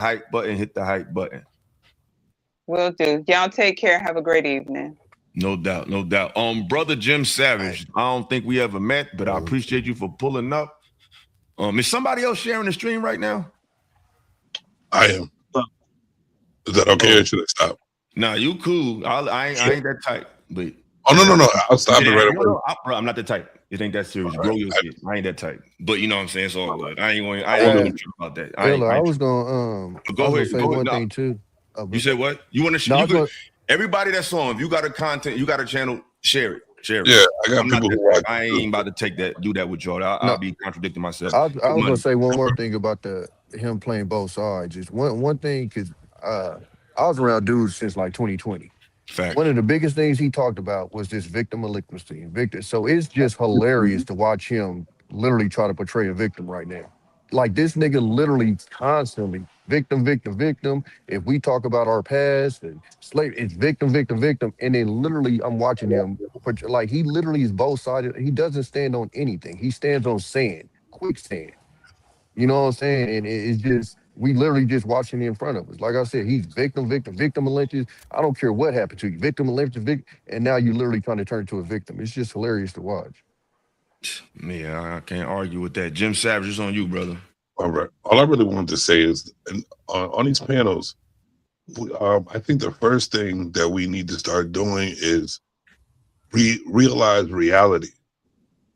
hype button, hit the hype button. Will do. Y'all take care. Have a great evening. No doubt, no doubt. Brother Jim All right. Savage. I don't think we ever met, but I Mhm. appreciate you for pulling up. Is somebody else sharing the stream right now? I am. Is that okay, or Oh, should I stop? nah, you cool. I ain't that type, but Oh no, yeah. no, no! I'll stop it Yeah, right no, away. no, bro, I'm not that type. It ain't that serious. All right. Grow your shit. I ain't that type. But you know what I'm saying? It's all good. I I ain't want gonna Hey, to. trip about that. Ella, I I ain't was tripping. gonna say Go one ahead. thing Nah, too. Oh, you but said what? You want to? no, I You was could. going. Everybody that's on. If you got a content, you got a channel. Share it. Share it. Yeah, I got I'm not people that who type. watch I too. ain't about to do that with y'all. No, I'll be contradicting myself. I was gonna Money. say one more thing about the him playing both sides. Just one thing, because I was around dudes since like 2020. One Facts. of the biggest things he talked about was this victim malignancy. Victim. So it's just hilarious to watch him literally try to portray a victim right now. Like this nigga literally constantly victim, victim, victim. If we talk about our past and slave, it's victim, victim, victim. And then literally I'm watching him like he literally is both sided. He doesn't stand on anything. He stands on sand, quicksand. You know what I'm saying? And it's just we literally just watching it in front of us. Like I said, he's victim, victim, victim of lynches. I don't care what happened to you, victim of lynches, and now you literally trying to turn to a victim. It's just hilarious to watch. Yeah, I can't argue with that. Jim Savage is on you, brother. All right. All I really wanted to say is, and on these panels, I think the first thing that we need to start doing is realize reality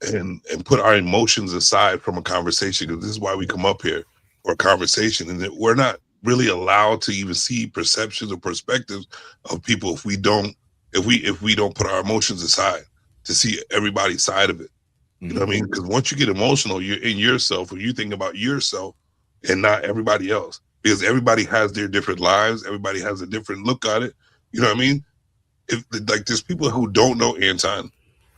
and put our emotions aside from a conversation, because this is why we come up here for a conversation, and that we're not really allowed to even see perceptions or perspectives of people if we don't put our emotions aside to see everybody's side of it. You know what I mean? Because once you get emotional, you're in yourself, or you think about yourself and not everybody else. Because everybody has their different lives, everybody has a different look at it. You know what I mean? If like there's people who don't know Anton,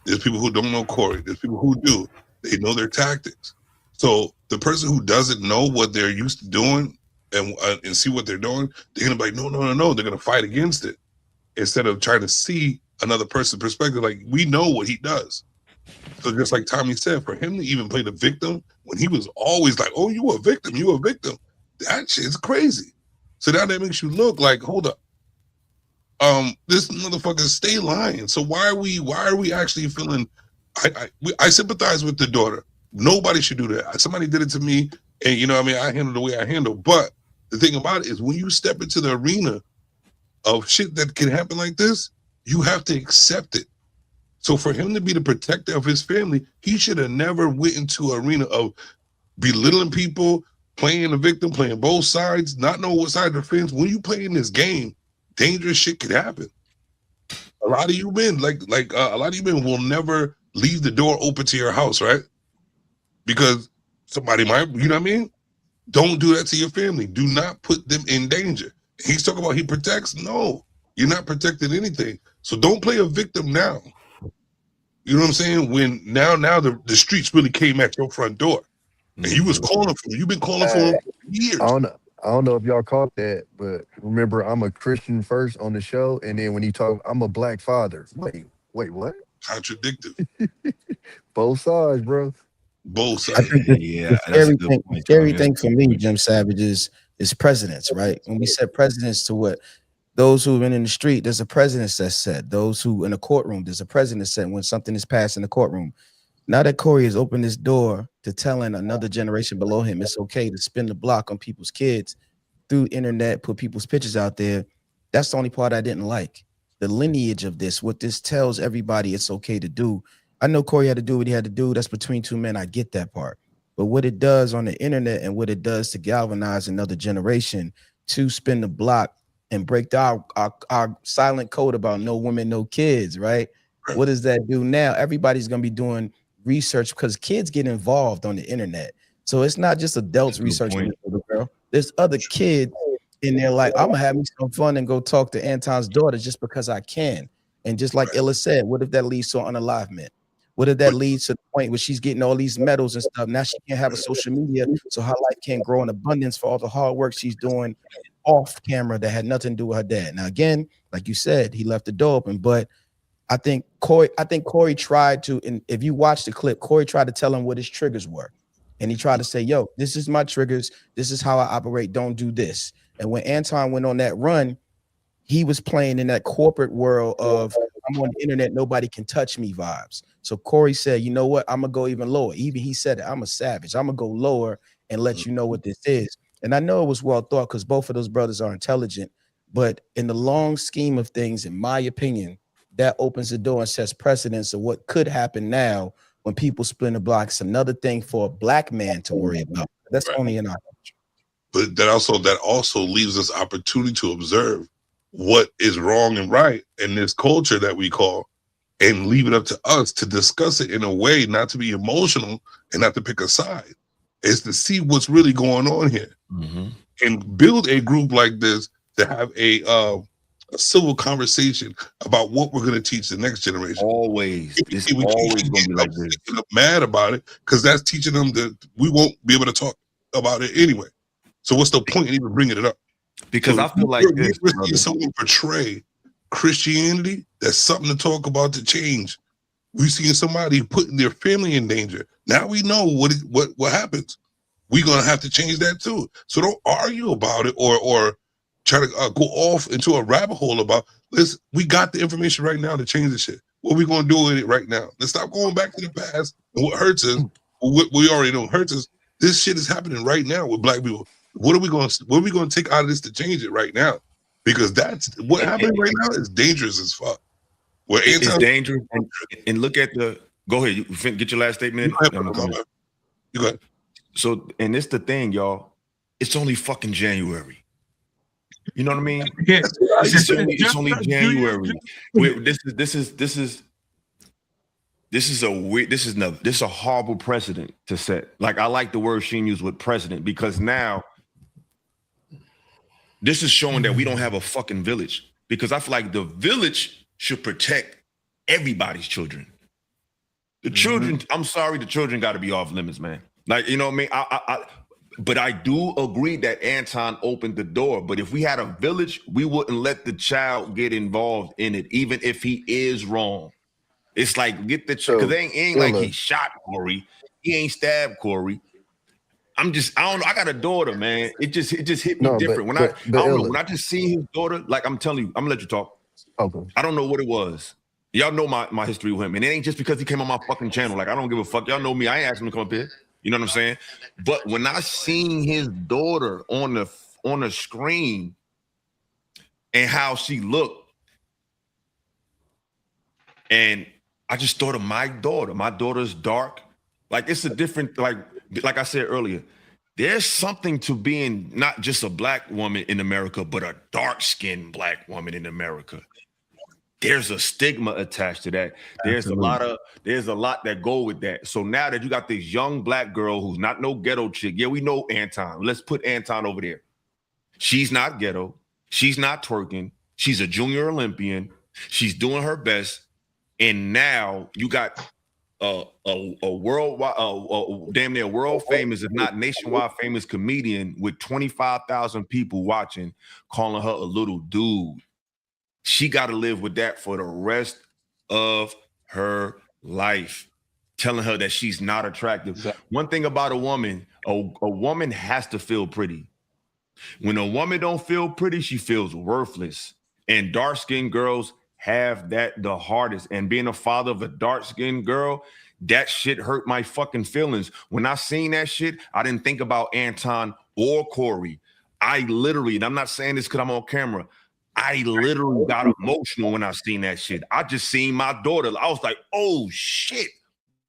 there's people who don't know Corey, there's people who do. They know their tactics. So the person who doesn't know what they're used to doing and see what they're doing, they're gonna be like, no, no, no, no. They're gonna fight against it instead of trying to see another person's perspective. Like we know what he does. So just like Tommy said, for him to even play the victim when he was always like, "Oh, you a victim, you a victim," that shit's crazy. So now that makes you look like, hold up, this motherfucker stay lying. So why are we actually feeling? I sympathize with the daughter. Nobody should do that. Somebody did it to me, and you know, what I mean, I handle the way I handle. But the thing about it is, when you step into the arena of shit that can happen like this, you have to accept it. So for him to be the protector of his family, he should have never went into an arena of belittling people, playing the victim, playing both sides, not know what side of the fence. When you play in this game, dangerous shit could happen. A lot of you men, a lot of you men will never leave the door open to your house, right? Because somebody might, you know what I mean? Don't do that to your family. Do not put them in danger. He's talking about he protects. No, you're not protecting anything. So don't play a victim now. You know what I'm saying? When now the streets really came at your front door, and you was calling for him. You've been calling for him I for years. don't know. I don't know if y'all caught that, but remember, I'm a Christian first on the show, and then when he talk, I'm a black father. Wait, what? Contradictive. Both sides, bro. Both I sides. think Yeah, the that's a good the point, scary Tommy. That's thing a for good me, point. Jim Savage, is presidents, right? When we said presidents to what? Those who've been in the street, there's a president that's said. Those who in the courtroom, there's a president said when something is passed in the courtroom. Now that Corey has opened this door to telling another generation below him it's okay to spin the block on people's kids through internet, put people's pictures out there. That's the only part I didn't like. The lineage of this, what this tells everybody it's okay to do. I know Corey had to do what he had to do. That's between two men. I get that part. But what it does on the internet and what it does to galvanize another generation to spin the block and break our silent code about no women, no kids, right? What does that do now? Everybody's going to be doing research because kids get involved on the internet. So it's not just adults That's a good researching point. this little girl. There's other kids in there like, I'm gonna have me some fun and go talk to Anton's daughter just because I can. And just like Illa said, what if that leads to an unalivement? What if that leads to the point where she's getting all these medals and stuff? Now she can't have a social media, so her life can't grow in abundance for all the hard work she's doing off camera that had nothing to do with her dad. Now, again, like you said, he left the door open, but I think Corey tried to, and if you watch the clip, Corey tried to tell him what his triggers were. And he tried to say, yo, this is my triggers. This is how I operate. Don't do this. And when Anton went on that run, he was playing in that corporate world of I'm on the internet, nobody can touch me vibes. So Corey said, you know what? I'm gonna go even lower. Even he said it, I'm a savage. I'm gonna go lower and let you know what this is. And I know it was well thought because both of those brothers are intelligent. But in the long scheme of things, in my opinion, that opens the door and sets precedence of what could happen now when people split the block. It's another thing for a black man to worry about. That's Right. only an option. But that also leaves us opportunity to observe what is wrong and right in this culture that we call, and leave it up to us to discuss it in a way not to be emotional and not to pick a side. Is to see what's really going on here and build a group like this to have a civil conversation about what we're going to teach the next generation. Always, it's We always can't gonna be like this. get mad about it because that's teaching them that we won't be able to talk about it anyway. So what's the point in even bringing it up? Because So I feel like this, we're brother. seeing someone portray Christianity. That's something to talk about to change. We've seen somebody putting their family in danger. Now we know what happens. We're gonna have to change that too. So don't argue about it or try to go off into a rabbit hole about this. We got the information right now to change the shit. What are we gonna do with it right now? Let's stop going back to the past. And what hurts us, what we already know hurts us. This shit is happening right now with black people. What are we going to take out of this to change it right now? Because that's what happening right now is dangerous as fuck. Where It's Anton, dangerous. And look at the. Go ahead. You get your last statement. you In? go ahead. So, and it's the thing, y'all. It's only fucking January. You know what I mean? Yeah. It's only January. This is a horrible precedent to set. Like, I like the word Sheen used with precedent because now this is showing that we don't have a fucking village. Because I feel like the village should protect everybody's children. The children, I'm sorry, the children got to be off limits, man. Like, you know what I mean? But I do agree that Anton opened the door. But if we had a village, we wouldn't let the child get involved in it, even if he is wrong. It's like, get the child, because it ain't like he shot Corey. He ain't stabbed Corey. I don't know. I got a daughter, man. It just hit me different. When I don't know, when I just see his daughter, like I'm telling you, I'm gonna let you talk. Okay. I don't know what it was. Y'all know my history with him. And it ain't just because he came on my fucking channel. Like, I don't give a fuck. Y'all know me. I ain't asking him to come up here. You know what I'm saying? But when I seen his daughter on the screen and how she looked, and I just thought of my daughter. My daughter's dark. Like, it's a different, like I said earlier, there's something to being not just a black woman in America, but a dark-skinned black woman in America. There's a stigma attached to that. There's a lot that go with that. So now that you got this young black girl who's not no ghetto chick, yeah, we know Anton. Let's put Anton over there. She's not ghetto. She's not twerking. She's a junior Olympian. She's doing her best. And now you got a worldwide, damn near world famous, if not nationwide famous comedian with 25,000 people watching, calling her a little dude. She got to live with that for the rest of her life, telling her that she's not attractive. Exactly. One thing about a woman, a woman has to feel pretty. When a woman don't feel pretty, she feels worthless. And dark-skinned girls have that the hardest. And being a father of a dark-skinned girl, that shit hurt my fucking feelings. When I seen that shit, I didn't think about Anton or Corey. I literally, and I'm not saying this because I'm on camera, I literally got emotional when I seen that shit. I just seen my daughter. I was like, oh shit.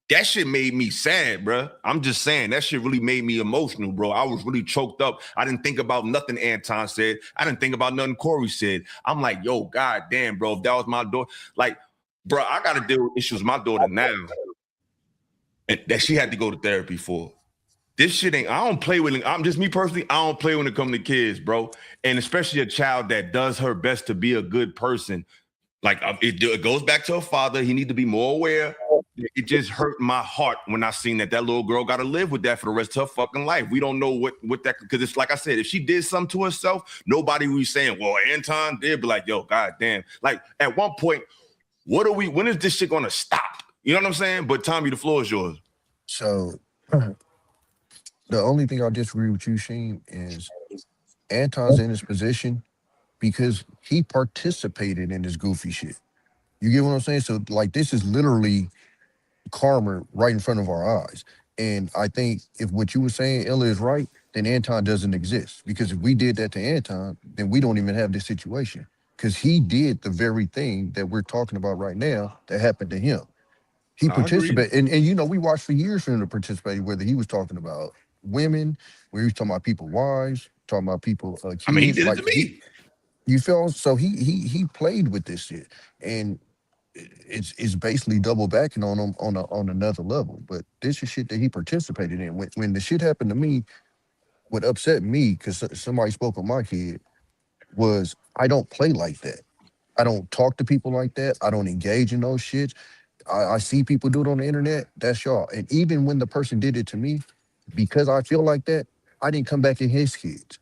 That shit made me sad, bro. I'm just saying, that shit really made me emotional, bro. I was really choked up. I didn't think about nothing Anton said. I didn't think about nothing Corey said. I'm like, yo, god damn, bro, if that was my daughter. Like, bro, I got to deal with issues with my daughter now. And that she had to go to therapy for. This shit ain't, I don't play with, I'm just me personally, I don't play when it comes to kids, bro. And especially a child that does her best to be a good person. Like, it goes back to her father. He need to be more aware. It just hurt my heart when I seen that little girl got to live with that for the rest of her fucking life. We don't know what that, because it's like I said, if she did something to herself, nobody was saying, well, Anton did, be like, yo, god damn. Like, at one point, when is this shit gonna stop? You know what I'm saying? But Tommy, the floor is yours. So The only thing I disagree with you, Sheen, is Anton's in his position because he participated in this goofy shit. You get what I'm saying? So like this is literally karma right in front of our eyes. And I think if what you were saying, Ella, is right, then Anton doesn't exist. Because if we did that to Anton, then we don't even have this situation. Because he did the very thing that we're talking about right now that happened to him. He I agree. participated, and you know, we watched for years for him to participate, whether he was talking about women, where he was talking about people wives, talking about people I mean, he kids. did it Like to me. you feel so he played with this shit. And it's basically double backing on him on another level. But this is shit that he participated in. When the shit happened to me, what upset me, because somebody spoke on my kid, was I don't play like that. I don't talk to people like that. I don't engage in those shits. I see people do it on the internet. That's y'all. And even when the person did it to me, because I feel like that, I didn't come back in his kids.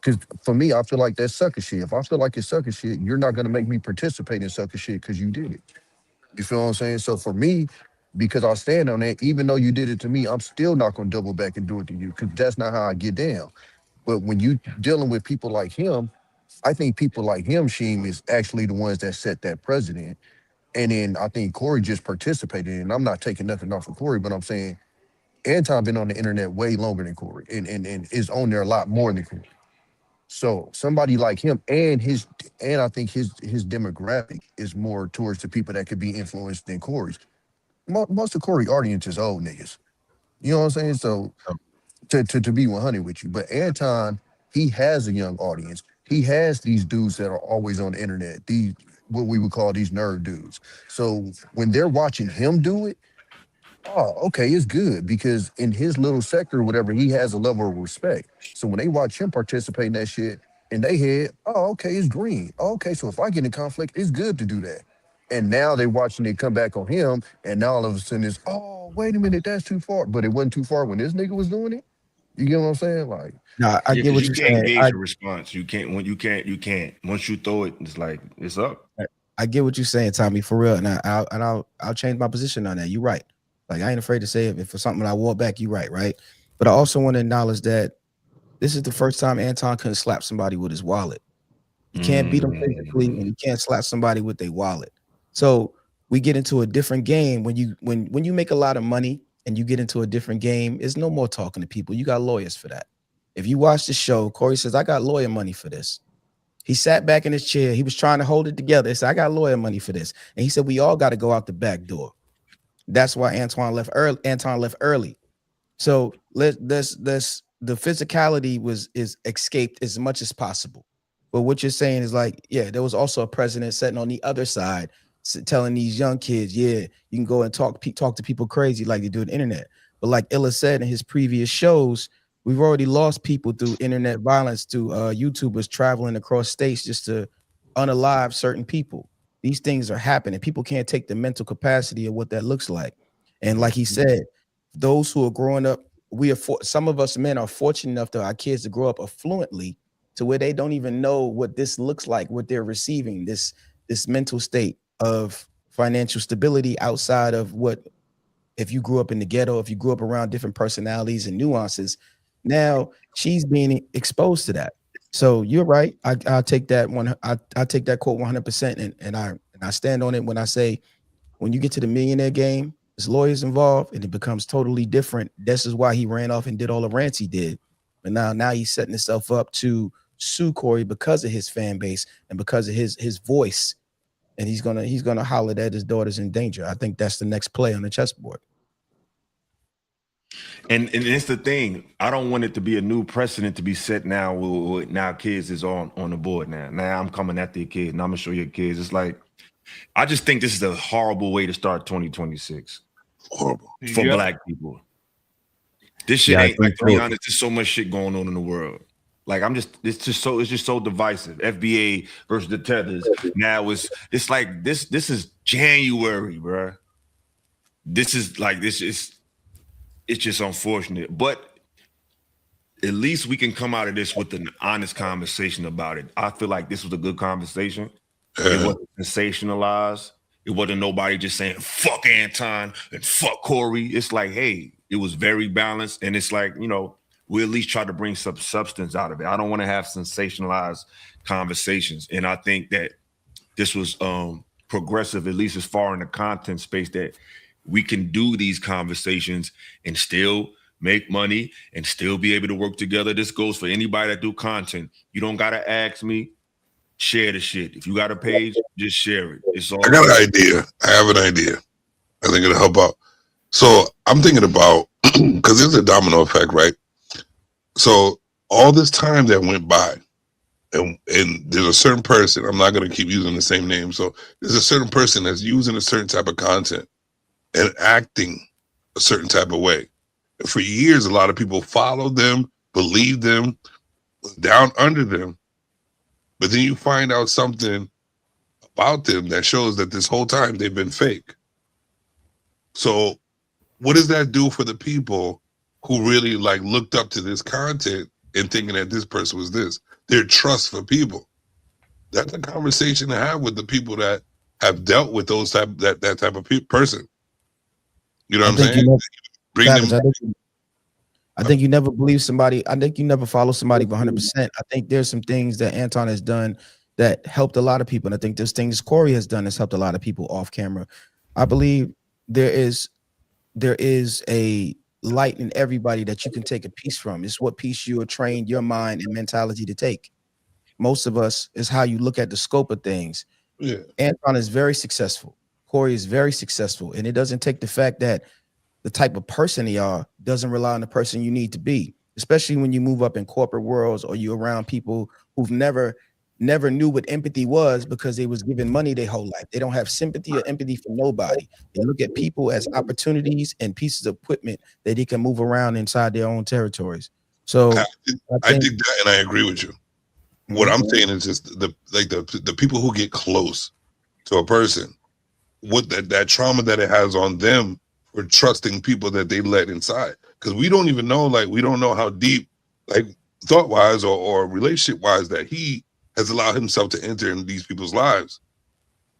Because for me, I feel like that's sucker shit. If I feel like it's sucker shit, you're not gonna make me participate in sucker shit because you did it. You feel what I'm saying? So for me, because I stand on that, even though you did it to me, I'm still not gonna double back and do it to you because that's not how I get down. But when you dealing with people like him, I think people like him, Sheem, is actually the ones that set that precedent. And then I think Corey just participated. And I'm not taking nothing off of Corey, but I'm saying Anton been on the internet way longer than Corey and is on there a lot more than Corey. So somebody like him and I think his demographic is more towards the people that could be influenced than Corey's. Most of Corey audience is old niggas. You know what I'm saying? So to be 100 with you, but Anton, he has a young audience. He has these dudes that are always on the internet. These what we would call these nerd dudes. So when they're watching him do it, oh, okay, it's good because in his little sector or whatever, he has a level of respect. So when they watch him participate in that shit, in they head, oh, okay, it's green. Oh, okay, so if I get in conflict, it's good to do that. And now they're watching it come back on him, and now all of a sudden it's, oh, wait a minute, that's too far. But it wasn't too far when this nigga was doing it. You get what I'm saying? Like, No, I Yeah, get because what you you're can't saying. gauge the response. You can't when you can't. Once you throw it, it's like it's up. I get what you're saying, Tommy, for real. And I'll change my position on that. You're right. Like I ain't afraid to say it. If it's something I walk back, you're right. But I also want to acknowledge that this is the first time Anton couldn't slap somebody with his wallet. You can't beat them physically, and you can't slap somebody with their wallet. So we get into a different game when you make a lot of money and you get into a different game. It's no more talking to people. You got lawyers for that. If you watch the show, Corey says, "I got lawyer money for this." He sat back in his chair. He was trying to hold it together. He said, "I got lawyer money for this," and he said, "We all got to go out the back door." That's why Antoine left early. Anton left early. So let's the physicality is escaped as much as possible. But what you're saying is like, yeah, there was also a president sitting on the other side telling these young kids, yeah, you can go and talk to people crazy like they do on the internet. But like Illa said in his previous shows, we've already lost people through internet violence, to YouTubers traveling across states just to unalive certain people. These things are happening. People can't take the mental capacity of what that looks like. And like he said, those who are growing up, some of us men are fortunate enough to our kids to grow up affluently to where they don't even know what this looks like, what they're receiving, this mental state of financial stability outside of what, if you grew up in the ghetto, if you grew up around different personalities and nuances. Now she's being exposed to that. So you're right. I'll take that one. I take that quote 100%, and I stand on it when I say, when you get to the millionaire game, there's lawyers involved, and it becomes totally different. This is why he ran off and did all the rants he did. But now he's setting himself up to sue Corey because of his fan base and because of his voice. And he's gonna holler that his daughter's in danger. I think that's the next play on the chessboard. And it's the thing. I don't want it to be a new precedent to be set now. With now kids is on the board now. Now I'm coming after your kids, and I'm gonna show your kids. It's like I just think this is a horrible way to start 2026 Horrible. for Black people. This shit ain't, like, to be honest, there's so much shit going on in the world. Like it's just so divisive. FBA versus the Tethers. Now it's like this is January, bro. This is like it's just unfortunate. But at least we can come out of this with an honest conversation about it. I feel like this was a good conversation. It wasn't sensationalized. It wasn't nobody just saying fuck Anton and fuck Corey. It's like, hey, it was very balanced. And it's like, you know, we at least try to bring some substance out of it. I don't want to have sensationalized conversations. And I think that this was progressive, at least as far in the content space, that we can do these conversations and still make money and still be able to work together. This goes for anybody that do content. You don't got to ask me. Share the shit. If you got a page, just share it. It's all. I got an idea. I have an idea. I think it'll help out. So I'm thinking about, because there's a domino effect, right? So all this time that went by, and there's a certain person, I'm not going to keep using the same name. So there's a certain person that's using a certain type of content and acting a certain type of way. And for years, a lot of people followed them, believed them, down under them. But then you find out something about them that shows that this whole time they've been fake. So what does that do for the people who really like looked up to this content and thinking that this person was this? Their trust for people. That's a conversation to have with the people that have dealt with those that type of person. You know what I'm saying? I think you never believe somebody. I think you never follow somebody 100%. I think there's some things that Anton has done that helped a lot of people. And I think there's things Corey has done that's helped a lot of people off camera. I believe there is a light in everybody that you can take a piece from. It's what piece you are trained your mind and mentality to take. Most of us is how you look at the scope of things. Yeah. Anton is very successful. Corey is very successful. And it doesn't take the fact that the type of person you are doesn't rely on the person you need to be, especially when you move up in corporate worlds or you're around people who've never knew what empathy was because they was given money their whole life. They don't have sympathy or empathy for nobody. They look at people as opportunities and pieces of equipment that they can move around inside their own territories. So I think that, and I agree with you. What I'm saying is just the people who get close to a person, what that trauma that it has on them for trusting people that they let inside. Because we don't even know, like, we don't know how deep, like, thought-wise or relationship-wise that he has allowed himself to enter in these people's lives.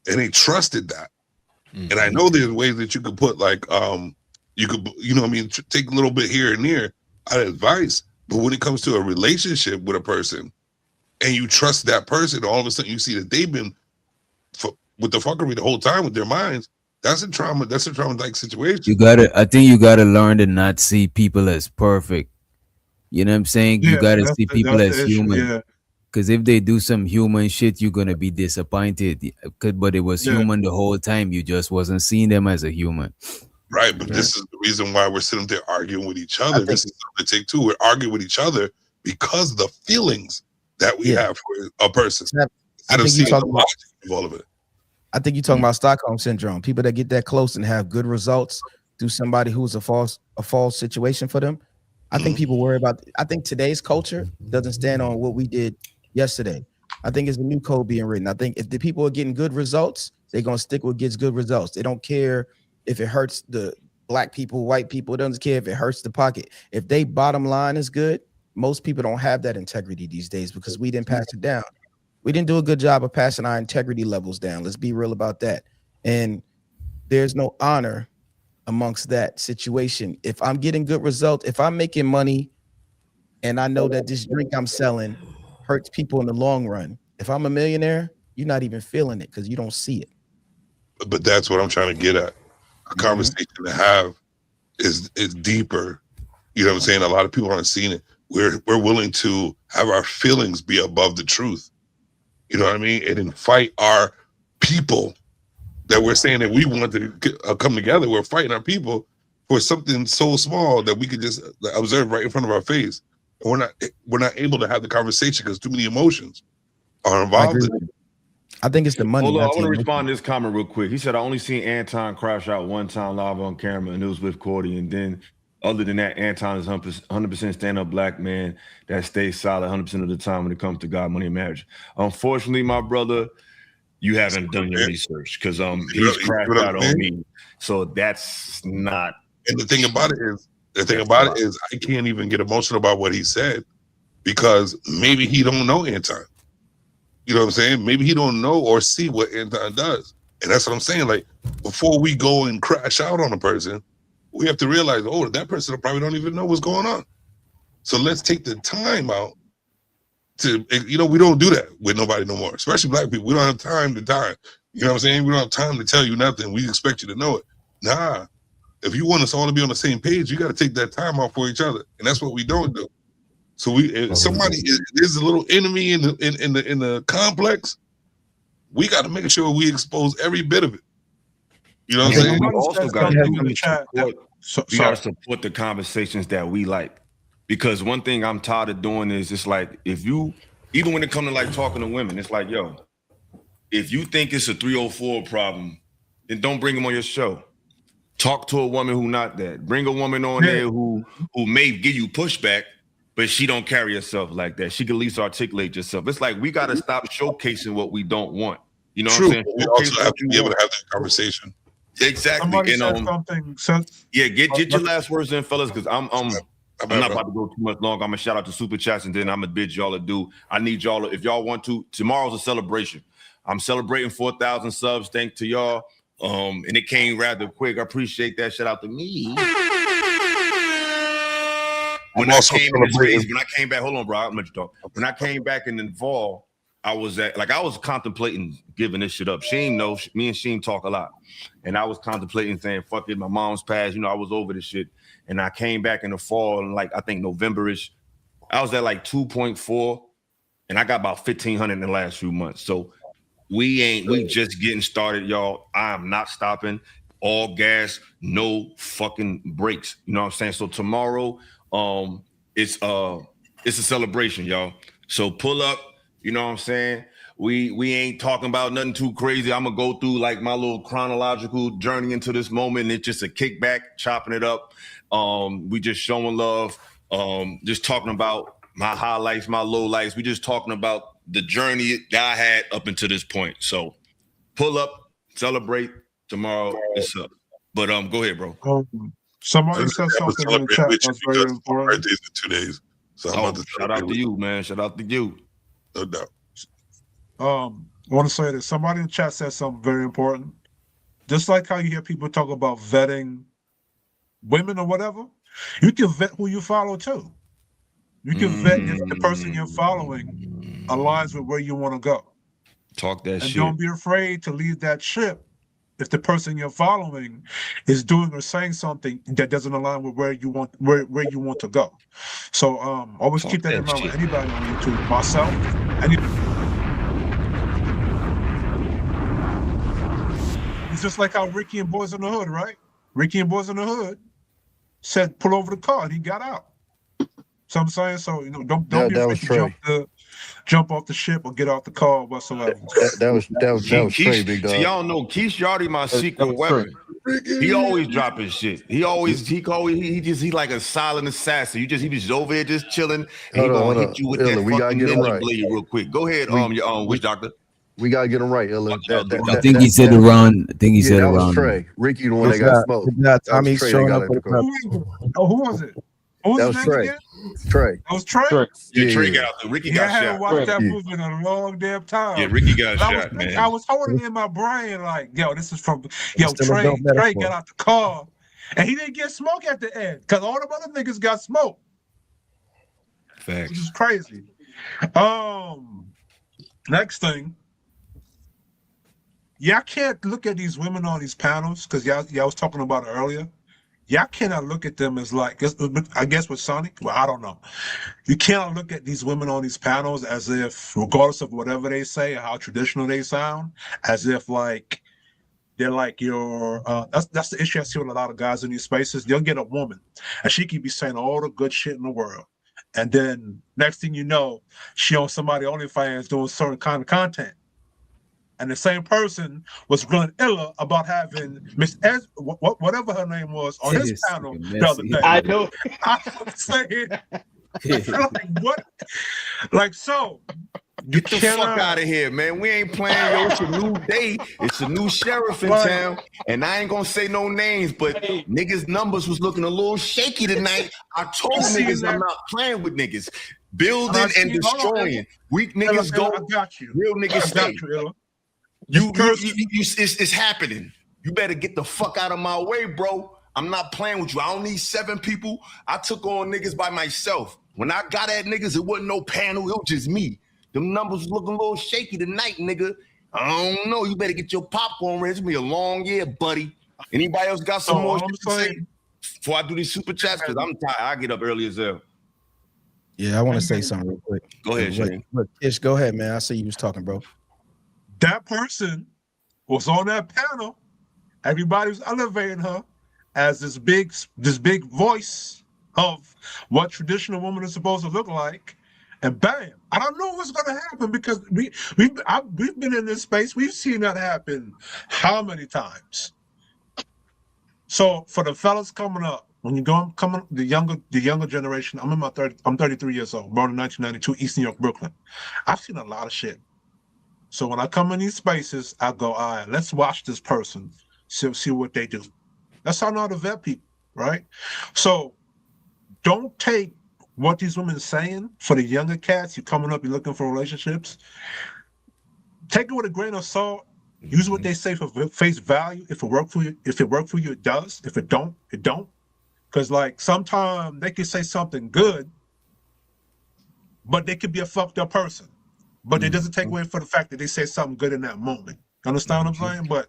And they trusted that. Mm-hmm. And I know there's ways that you could put, like, you could, you know what I mean, take a little bit here and there out of advice. But when it comes to a relationship with a person and you trust that person, all of a sudden you see that they've been with the fuckery the whole time with their minds. That's a trauma. That's a trauma-like situation. I think you gotta learn to not see people as perfect. You know what I'm saying? Yeah, you gotta see people as human. Because if they do some human shit, you're gonna be disappointed. But it was human the whole time. You just wasn't seeing them as a human. Right, but this is the reason why we're sitting there arguing with each other. This is something to take too. We're arguing with each other because of the feelings that we have for a person. Instead of seeing the logic of all of it. I think you're talking about Stockholm syndrome. People that get that close and have good results through somebody who's a false situation for them. I think people worry about. I think today's culture doesn't stand on what we did yesterday. I think it's a new code being written. I think if the people are getting good results, they're gonna stick with gets good results. They don't care if it hurts the black people, white people. It doesn't care if it hurts the pocket. If they bottom line is good, most people don't have that integrity these days because we didn't pass it down. We didn't do a good job of passing our integrity levels down. Let's be real about that. And there's no honor amongst that situation. If I'm getting good results, if I'm making money and I know that this drink I'm selling hurts people in the long run, if I'm a millionaire, you're not even feeling it because you don't see it. But that's what I'm trying to get at. A conversation to have is deeper. You know what I'm saying? A lot of people aren't seeing it. We're willing to have our feelings be above the truth. You know what I mean? And then fight our people that we're saying that we want to come together. We're fighting our people for something so small that we could just observe right in front of our face. And we're not able to have the conversation because too many emotions are involved in it. I think it's the money. Hold on, I want to respond to this comment real quick. He said, I only seen Anton crash out one time live on camera, and it was with Cordy. And then other than that, Anton is 100% stand-up black man that stays solid 100% of the time when it comes to God, money, and marriage. Unfortunately, my brother, you haven't done your research because he's crashed out on me. So that's not. And the thing about it is, I can't even get emotional about what he said because maybe he don't know Anton. You know what I'm saying? Maybe he don't know or see what Anton does. And that's what I'm saying. Like, before we go and crash out on a person, we have to realize, oh, that person probably don't even know what's going on. So let's take the time out to, we don't do that with nobody no more, especially black people. We don't have time to die. You know what I'm saying? We don't have time to tell you nothing. We expect you to know it. Nah. If you want us all to be on the same page, you got to take that time off for each other. And that's what we don't do. So if somebody is a little enemy in the complex, we got to make sure we expose every bit of it. You know what I'm saying? We also got to support the conversations that we like. Because one thing I'm tired of doing is it's like, even when it comes to like talking to women, it's like, yo, if you think it's a 304 problem, then don't bring them on your show. Talk to a woman who not that. Bring a woman on there who may give you pushback, but she don't carry herself like that. She can at least articulate herself. It's like we got to stop showcasing what we don't want. You know what I'm saying? We also have to be able to have that conversation. Exactly. Somebody said something. Yeah, get your last words in, fellas, because I'm not about to go too much longer. I'm gonna shout out to Super Chats, and then I'm gonna bid y'all adieu. I need y'all, if y'all want to, tomorrow's a celebration. I'm celebrating 4,000 subs. Thanks to y'all. And it came rather quick. I appreciate that. Shout out to me. When I came back, hold on, bro. I'm gonna let you talk. When I came back in the fall, I was contemplating giving this shit up. Sheem knows, me and Sheem talk a lot. And I was contemplating saying, fuck it, my mom's passed. I was over this shit. And I came back in the fall, and I think November-ish. I was at 2.4, and I got about 1,500 in the last few months. So we just getting started, y'all. I am not stopping. All gas, no fucking brakes. You know what I'm saying? So tomorrow, it's a celebration, y'all. So pull up. You know what I'm saying? We ain't talking about nothing too crazy. I'm gonna go through my little chronological journey into this moment. It's just a kickback, chopping it up. We just showing love. Just talking about my highlights, my lowlights. We just talking about the journey that I had up until this point. So pull up, celebrate. Tomorrow it's up. But go ahead, bro. Somebody said something in the chat that's very important. Birthday's in 2 days. So shout out to you, man. Shout out to you. No doubt. I want to say that somebody in the chat said something very important. Just like how you hear people talk about vetting women or whatever, you can vet who you follow too. You can vet if the person you're following aligns with where you want to go. Talk that shit. And don't be afraid to leave that ship if the person you're following is doing or saying something that doesn't align with where you want to go. So always keep that in mind with anybody on YouTube. Myself, it's just like how Ricky and Boys in the Hood, right? Ricky and Boys in the Hood said pull over the car and he got out. So I'm saying, don't be afraid to jump off the ship or get off the car whatsoever. That was Trey, big dog. So y'all know Keith Yardy, my secret weapon. He always dropping shit. He like a silent assassin. He was over here just chilling. And he gonna hit you with that fucking ninja blade real quick. Go ahead, your witch doctor. We gotta get him right, Illa. I think he said around. That was Trey. Ricky, the one that got smoked. Tommy's showing up with who was it? That was Trey. Trey. That was Trey? Yeah, Trey got out there. Ricky got shot. I haven't watched that movie in a long damn time. Yeah, Ricky got shot, man. I was holding in my brain this is from Trey got out the car. And he didn't get smoke at the end because all the other niggas got smoke. Facts. Which is crazy. Next thing. Y'all can't look at these women on these panels because y'all was talking about it earlier. Y'all cannot look at them as I guess with Sonic, well, I don't know. You cannot look at these women on these panels as if, regardless of whatever they say or how traditional they sound, as if they're like your, that's the issue I see with a lot of guys in these spaces. They'll get a woman and she can be saying all the good shit in the world. And then next thing you know, she on somebody OnlyFans doing certain kind of content. And the same person was grilling Illa about having Miss whatever her name was on his panel the other day. I know. I was saying, what? So. Get the fuck out of here, man. We ain't playing, yo. It's a new day. It's a new sheriff in town. And I ain't gonna say no names, but niggas' numbers was looking a little shaky tonight. I told niggas I'm not playing with niggas. Building and destroying. Weak niggas go. I got you. Real niggas stay. It's happening. You better get the fuck out of my way, bro. I'm not playing with you. I don't need 7 people. I took on niggas by myself. When I got at niggas, it wasn't no panel. It was just me. Them numbers was looking a little shaky tonight, nigga. I don't know. You better get your popcorn ready. It's gonna be a long year, buddy. Anybody else got some more shit to say before I do these super chats? Because I'm tired. I get up early as hell. Yeah, I want to say something real quick. Go ahead, Shane. Look, Ish, go ahead, man. I see you was talking, bro. That person was on that panel. Everybody was elevating her as this big voice of what traditional woman is supposed to look like. And bam, I don't know what's going to happen because we've been in this space. We've seen that happen how many times? So for the fellas coming up, when you go coming the younger generation, I'm 33 years old, born in 1992, East New York, Brooklyn. I've seen a lot of shit. So when I come in these spaces, I go, all right, let's watch this person, see what they do. That's how I know how to vet people, right? So don't take what these women are saying for the younger cats. You're coming up, you're looking for relationships. Take it with a grain of salt. Use what they say for face value. If it worked for you, it does. If it don't, it don't. Because like sometimes they could say something good, but they could be a fucked up person. But it doesn't take away from the fact that they say something good in that moment. Understand what I'm saying? But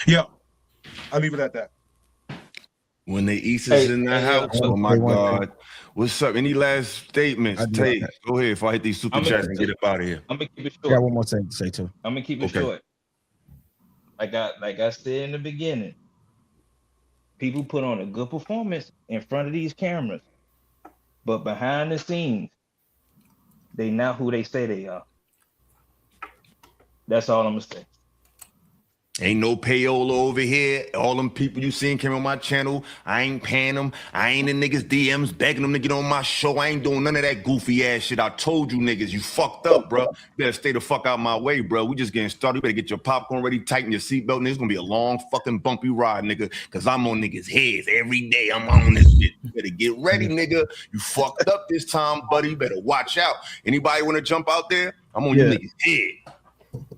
yeah, I'll leave it at that. When the East is in the house, oh my God. What's up? Any last statements? Tay, go ahead if I hit these super chats and get up out of here. I'm gonna keep it short. I got one more thing to say too. I'm gonna keep it short. Like I said in the beginning, people put on a good performance in front of these cameras, but behind the scenes, they not who they say they are. That's all I'm gonna say. Ain't no payola over here. All them people you seen came on my channel. I ain't paying them. I ain't in niggas' DMs begging them to get on my show. I ain't doing none of that goofy ass shit. I told you niggas, you fucked up, bro. You better stay the fuck out my way, bro. We just getting started. You better get your popcorn ready, tighten your seatbelt, nigga. It's gonna be a long fucking bumpy ride, nigga. Cause I'm on niggas' heads every day. I'm on this shit. You better get ready, nigga. You fucked up this time, buddy. You better watch out. Anybody wanna jump out there? I'm on your niggas' head.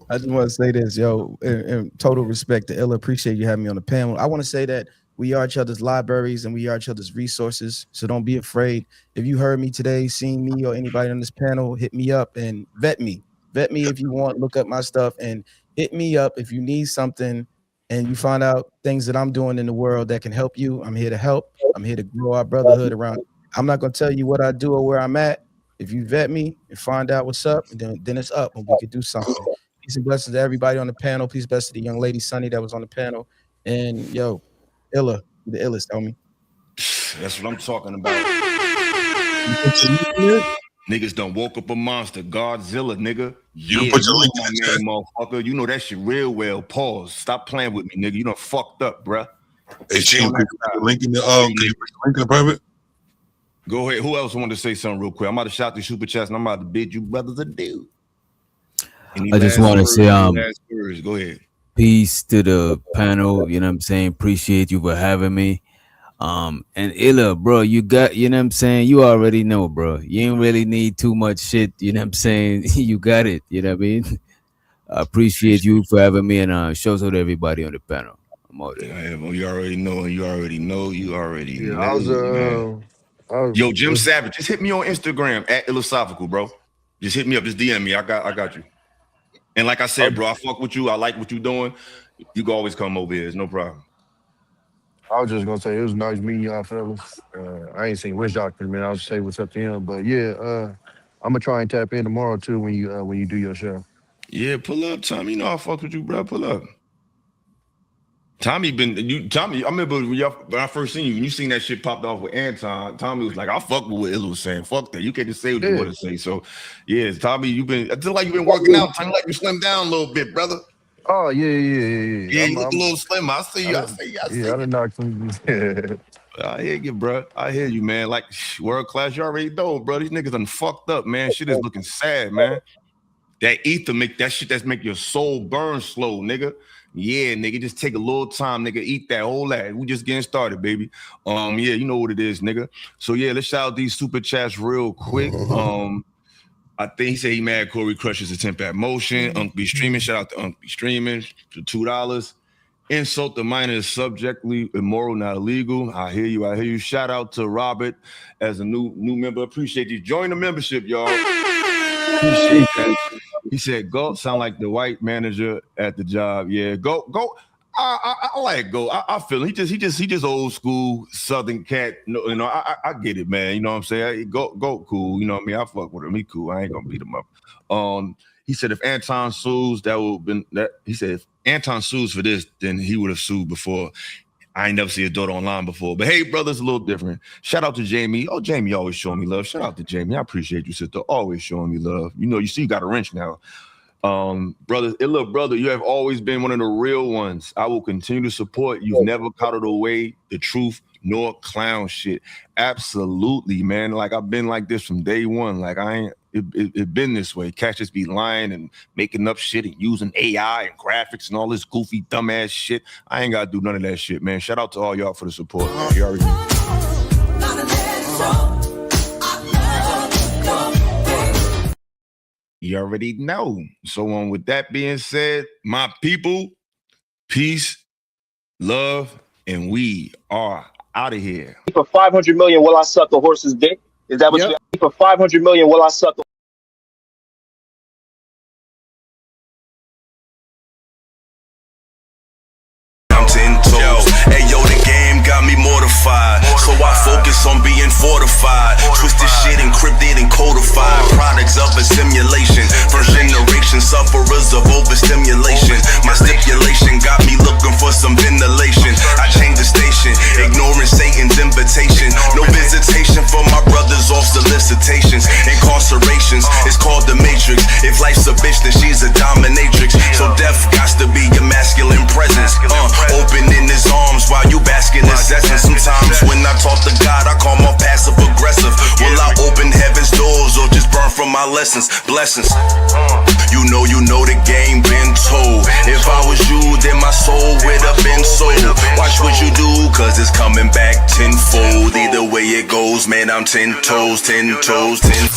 I just want to say this, yo, in total respect to Illa. Appreciate you having me on the panel. I want to say that we are each other's libraries and we are each other's resources. So don't be afraid. If you heard me today, seen me or anybody on this panel, hit me up and vet me. Vet me if you want. Look up my stuff and hit me up if you need something and you find out things that I'm doing in the world that can help you. I'm here to help. I'm here to grow our brotherhood around. I'm not going to tell you what I do or where I'm at. If you vet me and find out what's up, then it's up and we can do something. Peace and blessings to everybody on the panel. Peace, blessings to the young lady Sunny that was on the panel. And yo, Illa, the illest, homie. That's what I'm talking about. Niggas done woke up a monster, Godzilla, nigga. You put your link in the chat, motherfucker. You know that shit real well. Pause. Stop playing with me, nigga. You done fucked up, bruh. Hey, Chilln, can you put the link in the private? Go ahead. Who else wanted to say something real quick? I'm about to shout the super chats and I'm about to bid you brothers adieu. I just want to say, go ahead. Peace to the panel. You know what I'm saying? Appreciate you for having me. And Illa, bro, you got, you know what I'm saying? You already know, bro. You ain't really need too much shit. You know what I'm saying? You got it. You know what I mean? I appreciate you for having me and shows out to everybody on the panel. I'm out there. Yeah, well, you already know. Yo, Jim Savage, just hit me on Instagram at Illosophical, bro. Just hit me up. Just DM me. I got you. And like I said, bro, I fuck with you. I like what you doing. You can always come over here. It's no problem. I was just gonna say it was nice meeting y'all fellas. I ain't seen Wish Doctor, man. I'll say what's up to him. But yeah, I'm gonna try and tap in tomorrow too when you do your show. Yeah, pull up, Tommy. You know I fuck with you, bro. Pull up. Tommy, I remember when I first seen you, when you seen that shit popped off with Anton, Tommy was like, I fuck with what Illa was saying. Fuck that. You can't just say what you want to say. So yeah, Tommy, I feel like you've been working out. Tommy, like you slimmed down a little bit, brother. Oh yeah. Yeah, you look a little slimmer. I see you. I see you. I done knocked some. I hear you, bro. I hear you, man. Like world class, you already know, bro. These niggas done fucked up, man. Shit is looking sad, man. That ether make that shit that's make your soul burn slow, nigga. Yeah, nigga, just take a little time, nigga. Eat that whole lot. We just getting started, baby. Yeah, you know what it is, nigga. So yeah, let's shout out these super chats real quick. I think he said he mad Corey crushes a 10-pack motion. Unc be streaming. Shout out to Unc be streaming for $2. Insult the minor is subjectively immoral, not illegal. I hear you. I hear you. Shout out to Robert as a new member. Appreciate you. Join the membership, y'all. Appreciate that. He said, "Go." Sound like the white manager at the job. Yeah, go. I like Go. I feel him. He just old school Southern cat. You know, I get it, man. You know what I'm saying? Go cool. You know what I mean? I fuck with him. He cool. I ain't gonna beat him up. He said if Anton sues, that would have been that. He said if Anton sues for this, then he would have sued before. I ain't never seen his daughter online before. But hey, brother, it's a little different. Shout out to Jamie. Oh, Jamie always showing me love. Shout out to Jamie. I appreciate you, sister. Always showing me love. You know, you see you got a wrench now. Brother, look, brother, you have always been one of the real ones. I will continue to support. You've never coddled away the truth nor clown shit. Absolutely, man. Like I've been like this from day one. Like I ain't it been this way. Cats just be lying and making up shit and using AI and graphics and all this goofy dumbass shit. I ain't gotta do none of that shit, man. Shout out to all y'all for the support, man. You already You already know. So with that being said, my people, peace, love, and we are out of here. For 500 million, will I suck a horse's dick? Is that what you for 500 million, will I suck a Hey yo, the game got me mortified, so I focus on being fortified. Twisted shit encrypted and codified, products of a simulation. First generation sufferers of overstimulation. My stipulation got me looking for some ventilation. I changed the station, ignoring Satan's invitation. No visitation for my brothers off solicitations. Incarcerations, it's called the Matrix. If life's a bitch, then she's a dominatrix. So death got to be a masculine presence. Opening his arms while you bask in his essence. Sometimes when I talk to God, I call my passive aggressive. Will I open heaven's doors or just burn from my lessons? Blessings. You know the game been told. If I was you, then my soul would have been sold. Watch what you do, cause it's coming back tenfold. Either way it goes, man, I'm 10 toes, 10 toes, 10